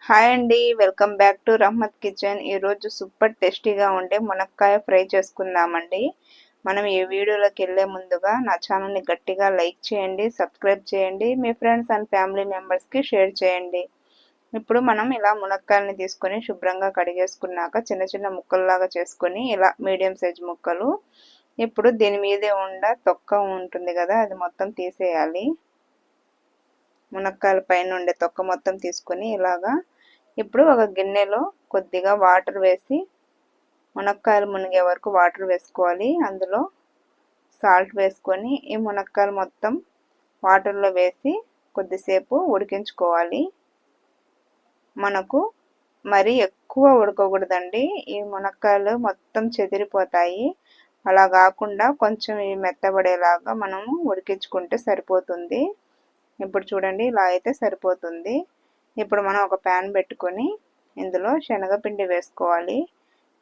Hi అండి, welcome back to Rahmat kitchen. ఈరోజు super టేస్టీగా ఉండే మునక్కాయ ఫ్రై చేసుకుందామండి. మనం ఈ వీడియోలోకి వెళ్ళే ముందుగా నా ఛానల్ని గట్టిగా లైక్ చేయండి, సబ్స్క్రైబ్ చేయండి, మీ ఫ్రెండ్స్ అండ్ ఫ్యామిలీ మెంబర్స్కి షేర్ చేయండి. ఇప్పుడు మనం ఇలా మునక్కాయలని తీసుకొని శుభ్రంగా కడిగేసుకున్నాక చిన్న చిన్న ముక్కల్లాగా చేసుకొని ఇలా మీడియం సైజ్ ముక్కలు. ఇప్పుడు దీని మీదే తొక్క ఉంటుంది కదా, అది మొత్తం తీసేయాలి. మునక్కాయల పైన ఉండే తొక్క మొత్తం తీసుకొని ఇలాగా ఇప్పుడు ఒక గిన్నెలో కొద్దిగా వాటర్ వేసి మునక్కాయలు మునిగే వరకు వాటర్ వేసుకోవాలి. అందులో సాల్ట్ వేసుకొని ఈ మునక్కాయలు మొత్తం వాటర్లో వేసి కొద్దిసేపు ఉడికించుకోవాలి. మనకు మరీ ఎక్కువ ఉడకకూడదండి, ఈ మునక్కాయలు మొత్తం చెదిరిపోతాయి. అలా కాకుండా కొంచెం ఇవి మెత్తబడేలాగా మనము ఉడికించుకుంటే సరిపోతుంది. ఇప్పుడు చూడండి, ఇలా అయితే సరిపోతుంది. ఇప్పుడు మనం ఒక ప్యాన్ పెట్టుకొని ఇందులో శనగపిండి వేసుకోవాలి.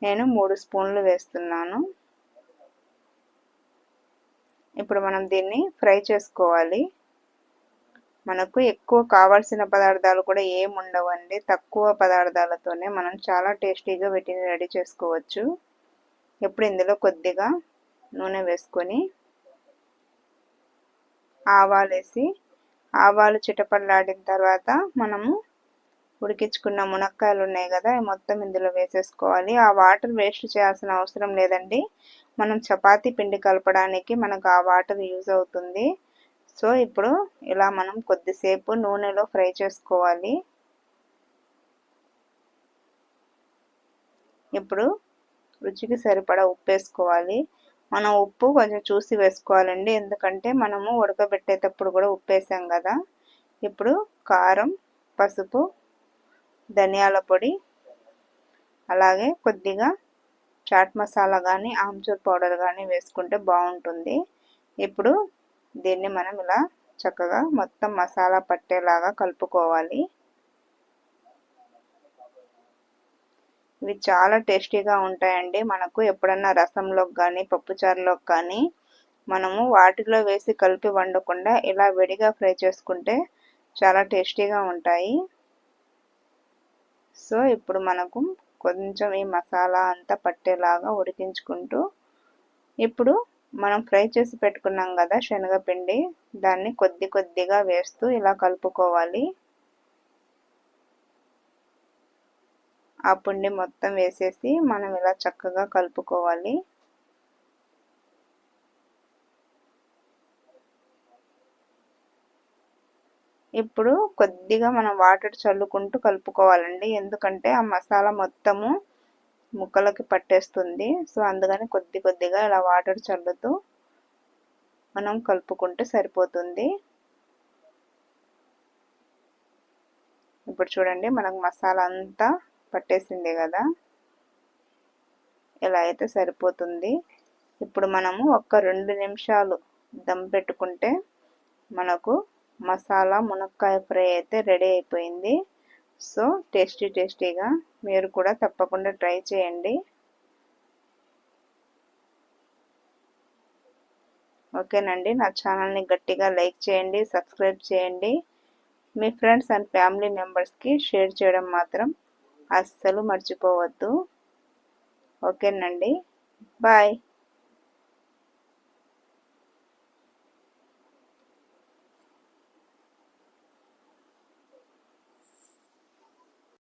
నేను 3 స్పూన్లు వేస్తున్నాను. ఇప్పుడు మనం దీన్ని ఫ్రై చేసుకోవాలి. మనకు ఎక్కువ కావాల్సిన పదార్థాలు కూడా ఏమి ఉండవండి, తక్కువ పదార్థాలతోనే మనం చాలా టేస్టీగా వీటిని రెడీ చేసుకోవచ్చు. ఇప్పుడు ఇందులో కొద్దిగా నూనె వేసుకొని ఆవాలు వేసి ఆవాలు చిటపటలాడిన తర్వాత మనము ఉడికించుకున్న మునక్కాయలు ఉన్నాయి కదా, మొత్తం ఇందులో వేసేసుకోవాలి. ఆ వాటర్ వేస్ట్ చేయాల్సిన అవసరం లేదండి, మనం చపాతీ పిండి కలపడానికి మనకు ఆ వాటర్ యూజ్ అవుతుంది. సో ఇప్పుడు ఇలా మనం కొద్దిసేపు నూనెలో ఫ్రై చేసుకోవాలి. ఇప్పుడు రుచికి సరిపడా ఉప్పు వేసుకోవాలి. మనం ఉప్పు కొంచెం చూసి వేసుకోవాలండి, ఎందుకంటే మనము ఉడకబెట్టేటప్పుడు కూడా ఉప్పు వేసాం కదా. ఇప్పుడు కారం, పసుపు, ధనియాల పొడి, అలాగే కొద్దిగా చాట్ మసాలా కానీ ఆమ్చూర్ పౌడర్ కానీ వేసుకుంటే బాగుంటుంది. ఇప్పుడు దీన్ని మనం ఇలా చక్కగా మొత్తం మసాలా పట్టేలాగా కలుపుకోవాలి. ఇవి చాలా టేస్టీగా ఉంటాయండి. మనకు ఎప్పుడన్నా రసంలోకి కానీ పప్పుచారులోకి కానీ మనము వాటిలో వేసి కలిపి వండకుండా ఇలా విడిగా ఫ్రై చేసుకుంటే చాలా టేస్టీగా ఉంటాయి. సో ఇప్పుడు మనకు కొంచెం ఈ మసాలా అంతా పట్టేలాగా ఉడికించుకుంటూ ఇప్పుడు మనం ఫ్రై చేసి పెట్టుకున్నాం కదా శనగపిండి, దాన్ని కొద్ది కొద్దిగా వేస్తూ ఇలా కలుపుకోవాలి. ఆ పిండి మొత్తం వేసేసి మనం ఇలా చక్కగా కలుపుకోవాలి. ఇప్పుడు కొద్దిగా మనం వాటర్ చల్లుకుంటూ కలుపుకోవాలండి, ఎందుకంటే ఆ మసాలా మొత్తము ముక్కలకి పట్టేస్తుంది. సో అందుకని కొద్ది కొద్దిగా ఇలా వాటర్ చల్లుతూ మనం కలుపుకుంటే సరిపోతుంది. ఇప్పుడు చూడండి, మనకు మసాలా అంతా పట్టేసింది కదా, ఇలా అయితే సరిపోతుంది. ఇప్పుడు మనము ఒక 2 నిమిషాలు దమ్ పెట్టుకుంటే మనకు మసాలా మునక్కాయ ఫ్రై అయితే రెడీ అయిపోయింది. సో టేస్టీగా మీరు కూడా తప్పకుండా ట్రై చేయండి. ఓకేనండి, నా ఛానల్ని గట్టిగా లైక్ చేయండి, సబ్స్క్రైబ్ చేయండి, మీ ఫ్రెండ్స్ అండ్ ఫ్యామిలీ మెంబర్స్కి షేర్ చేయడం మాత్రం అస్సలు మర్చిపోవద్దు. ఓకేనండి, బాయ్.